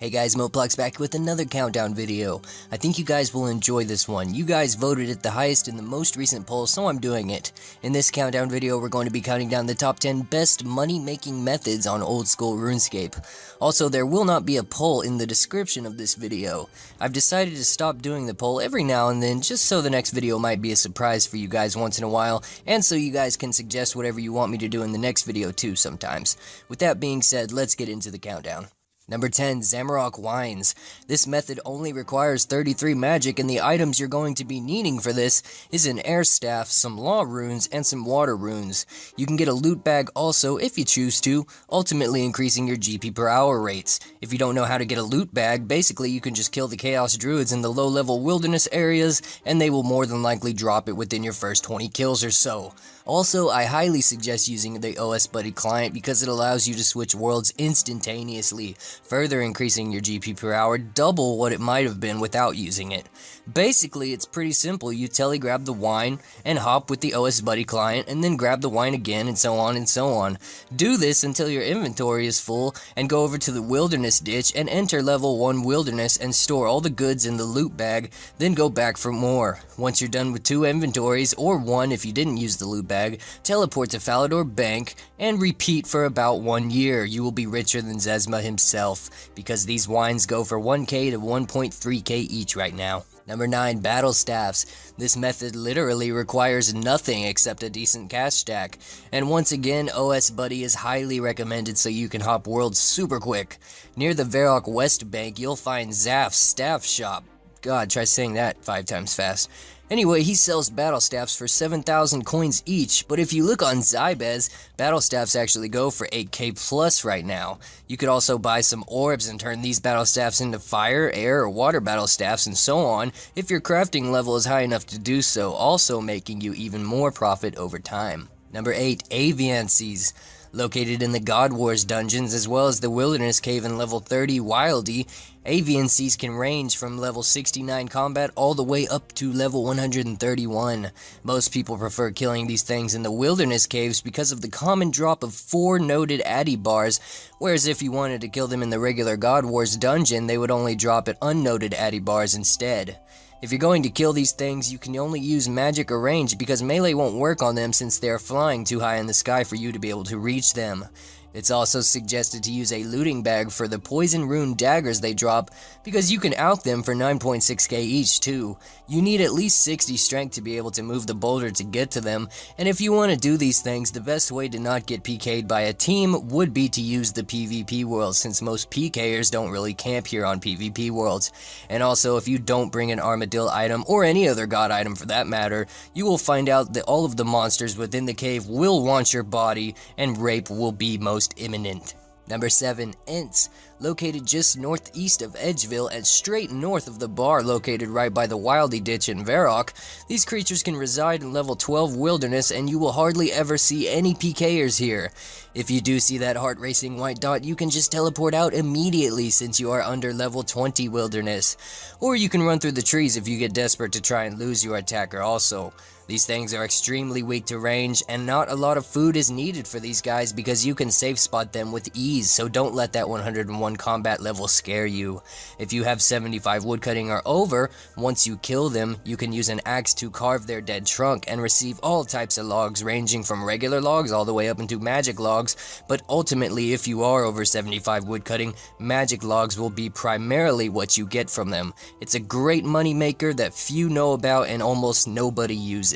Hey guys, Moplex back with another countdown video. I think you guys will enjoy this one. You guys voted it the highest in the most recent poll, so I'm doing it. In this countdown video, we're going to be counting down the top 10 best money-making methods on old school RuneScape. Also, there will not be a poll in the description of this video. I've decided to stop doing the poll every now and then, just so the next video might be a surprise for you guys once in a while, and so you guys can suggest whatever you want me to do in the next video too sometimes. With that being said, let's get into the countdown. Number 10, Zamorak Wines. This method only requires 33 magic, and the items you're going to be needing for this is an air staff, some law runes, and some water runes. You can get a loot bag also if you choose to, ultimately increasing your GP per hour rates. If you don't know how to get a loot bag, basically you can just kill the Chaos Druids in the low-level wilderness areas, and they will more than likely drop it within your first 20 kills or so. Also, I highly suggest using the OS Buddy client because it allows you to switch worlds instantaneously, further increasing your GP per hour double what it might have been without using it. Basically, it's pretty simple. You telegrab the wine and hop with the OS Buddy client and then grab the wine again and so on and so on. Do this until your inventory is full and go over to the wilderness ditch and enter level 1 wilderness and store all the goods in the loot bag, then go back for more. Once you're done with 2 inventories, or 1 if you didn't use the loot bag, teleport to Falador Bank and repeat for about 1 year. You will be richer than Zezma himself, because these wines go for 1k to 1.3k each right now. Number 9, Battle Staffs. This method literally requires nothing except a decent cash stack. And once again, OS Buddy is highly recommended so you can hop worlds super quick. Near the Varrock West Bank, you'll find Zaf's Staff Shop. God, try saying that 5 times fast. Anyway, he sells battle staffs for 7,000 coins each, but if you look on Zybez, battle staffs actually go for 8k plus right now. You could also buy some orbs and turn these battle staffs into fire, air, or water battle staffs and so on if your crafting level is high enough to do so, also making you even more profit over time. Number 8, Aviancies. Located in the God Wars dungeons as well as the Wilderness Cave in level 30 Wildy, Aviancies can range from level 69 combat all the way up to level 131. Most people prefer killing these things in the Wilderness Caves because of the common drop of 4 noted Addy bars, whereas if you wanted to kill them in the regular God Wars dungeon, they would only drop at unnoted Addy bars instead. If you're going to kill these things, you can only use magic or range because melee won't work on them since they are flying too high in the sky for you to be able to reach them. It's also suggested to use a looting bag for the poison rune daggers they drop because you can out them for 9.6k each too. You need at least 60 strength to be able to move the boulder to get to them, and if you want to do these things, the best way to not get PK'd by a team would be to use the PvP world since most PKers don't really camp here on PvP worlds. And also, if you don't bring an armadillo item or any other god item for that matter, you will find out that all of the monsters within the cave will want your body and rape will be most imminent. Number 7, Ents. Located just northeast of Edgeville and straight north of the bar located right by the Wildy Ditch in Varrock, these creatures can reside in level 12 wilderness and you will hardly ever see any PKers here. If you do see that heart-racing white dot, you can just teleport out immediately since you are under level 20 wilderness. Or you can run through the trees if you get desperate to try and lose your attacker also. These things are extremely weak to range, and not a lot of food is needed for these guys because you can safe spot them with ease, so don't let that 101 combat level scare you. If you have 75 woodcutting or over, once you kill them, you can use an axe to carve their dead trunk and receive all types of logs ranging from regular logs all the way up into magic logs, but ultimately if you are over 75 woodcutting, magic logs will be primarily what you get from them. It's a great money maker that few know about and almost nobody uses.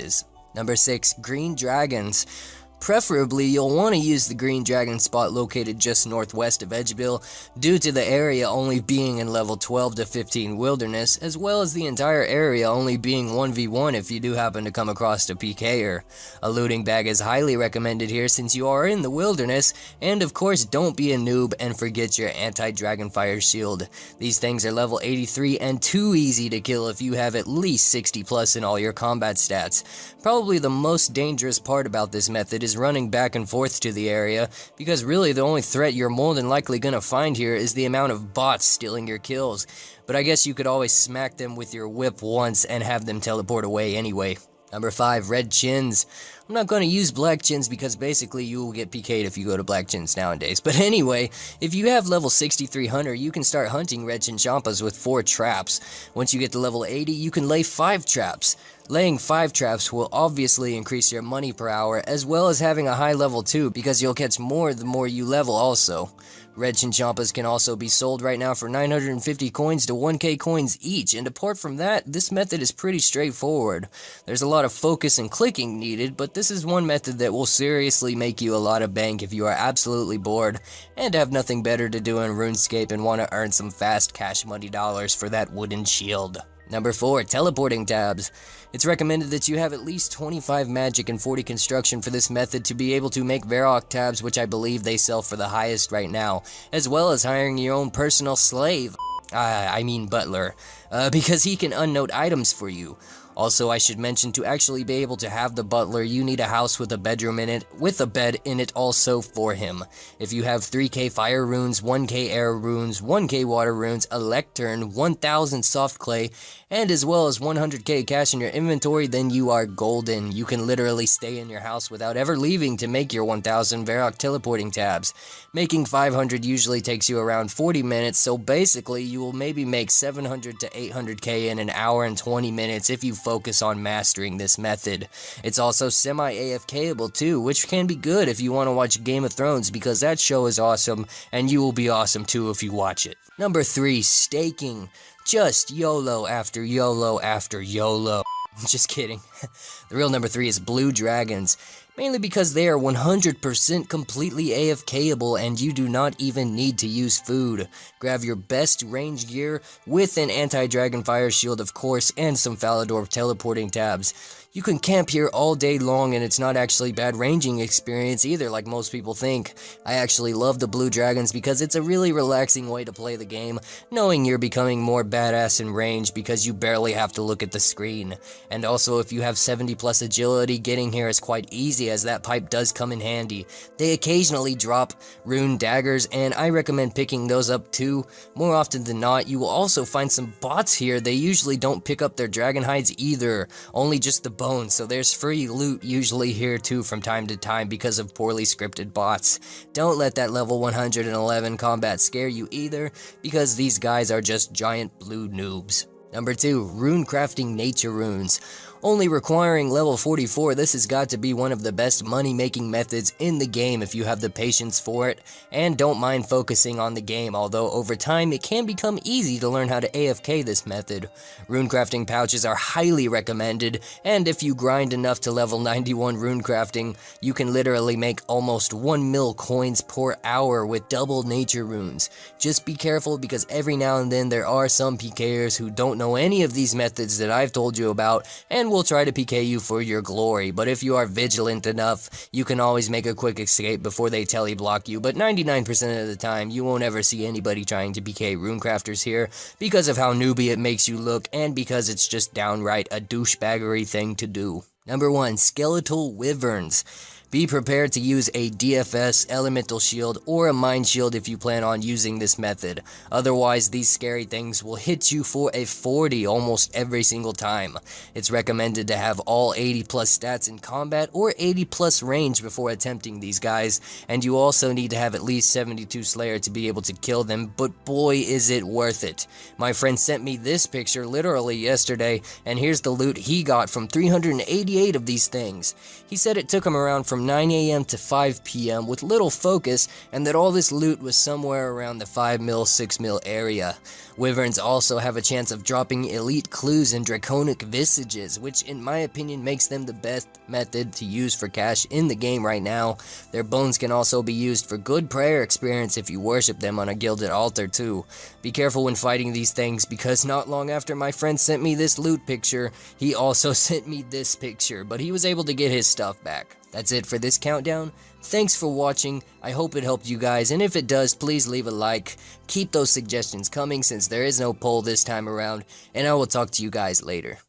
Number 6, Green Dragons. Preferably, you'll want to use the Green Dragon spot located just northwest of Edgeville, due to the area only being in level 12 to 15 wilderness, as well as the entire area only being 1v1 if you do happen to come across a PKer. A looting bag is highly recommended here since you are in the wilderness, and of course don't be a noob and forget your anti-dragonfire shield. These things are level 83 and too easy to kill if you have at least 60 plus in all your combat stats. Probably the most dangerous part about this method is running back and forth to the area, because really the only threat you're more than likely gonna find here is the amount of bots stealing your kills. But I guess you could always smack them with your whip once and have them teleport away anyway. Number 5, red chins. I'm not going to use black chins because basically you will get PK'd if you go to black chins nowadays. But anyway, if you have level 63 hunter, you can start hunting red chinchompas with 4 traps. Once you get to level 80, you can lay 5 traps. Laying 5 traps will obviously increase your money per hour, as well as having a high level too, because you'll catch more the more you level also. Red chinchompas can also be sold right now for 950 coins to 1k coins each, and apart from that, this method is pretty straightforward. There's a lot of focus and clicking needed, but this is one method that will seriously make you a lot of bank if you are absolutely bored and have nothing better to do in RuneScape and want to earn some fast cash money dollars for that wooden shield. Number 4, teleporting tabs. It's recommended that you have at least 25 magic and 40 construction for this method to be able to make Varrock tabs, which I believe they sell for the highest right now, as well as hiring your own personal slave, I mean butler, because he can unnote items for you. Also, I should mention, to actually be able to have the butler, you need a house with a bedroom in it, with a bed in it also for him. If you have 3k fire runes, 1k air runes, 1k water runes, a lectern, 1000 soft clay, and as well as 100k cash in your inventory, then you are golden. You can literally stay in your house without ever leaving to make your 1000 Varrock teleporting tabs. Making 500 usually takes you around 40 minutes, so basically you will maybe make 700 to 800k in an hour and 20 minutes if you focus on mastering this method. It's also semi-AFKable too, which can be good if you want to watch Game of Thrones, because that show is awesome, and you will be awesome too if you watch it. Number 3, staking. Just YOLO after YOLO after YOLO. Just kidding. The real number 3 is blue dragons. Mainly because they are 100% completely AFKable and you do not even need to use food. Grab your best range gear with an anti-dragon fire shield of course and some Falador teleporting tabs. You can camp here all day long and it's not actually bad ranging experience either like most people think. I actually love the blue dragons because it's a really relaxing way to play the game, knowing you're becoming more badass in range because you barely have to look at the screen. And also if you have 70 plus agility, getting here is quite easy as that pipe does come in handy. They occasionally drop rune daggers and I recommend picking those up too. More often than not, you will also find some bots here. They usually don't pick up their dragon hides either, only just the bones, so there's free loot usually here too from time to time because of poorly scripted bots. Don't let that level 111 combat scare you either, because these guys are just giant blue noobs. Number 2, rune crafting nature runes. Only requiring level 44, this has got to be one of the best money-making methods in the game if you have the patience for it, and don't mind focusing on the game, although over time it can become easy to learn how to AFK this method. Runecrafting pouches are highly recommended, and if you grind enough to level 91 runecrafting, you can literally make almost 1 mil coins per hour with double nature runes. Just be careful because every now and then there are some PKers who don't know any of these methods that I've told you about, and will try to PK you for your glory, but if you are vigilant enough, you can always make a quick escape before they teleblock you, but 99% of the time, you won't ever see anybody trying to PK runecrafters here, because of how newbie it makes you look, and because it's just downright a douchebaggery thing to do. Number 1, skeletal wyverns. Be prepared to use a DFS, elemental shield, or a mind shield if you plan on using this method. Otherwise, these scary things will hit you for a 40 almost every single time. It's recommended to have all 80 plus stats in combat or 80 plus range before attempting these guys, and you also need to have at least 72 Slayer to be able to kill them, but boy is it worth it. My friend sent me this picture literally yesterday, and here's the loot he got from 388 of these things. He said it took him around from 9 AM to 5 PM with little focus, and that all this loot was somewhere around the 5 mil, 6 mil area. Wyverns also have a chance of dropping elite clues and draconic visages, which in my opinion makes them the best method to use for cash in the game right now. Their bones can also be used for good prayer experience if you worship them on a gilded altar too. Be careful when fighting these things, because not long after my friend sent me this loot picture, he also sent me this picture, but he was able to get his stuff back. That's it for this countdown. Thanks for watching. I hope it helped you guys, and if it does, please leave a like. Keep those suggestions coming since there is no poll this time around, and I will talk to you guys later.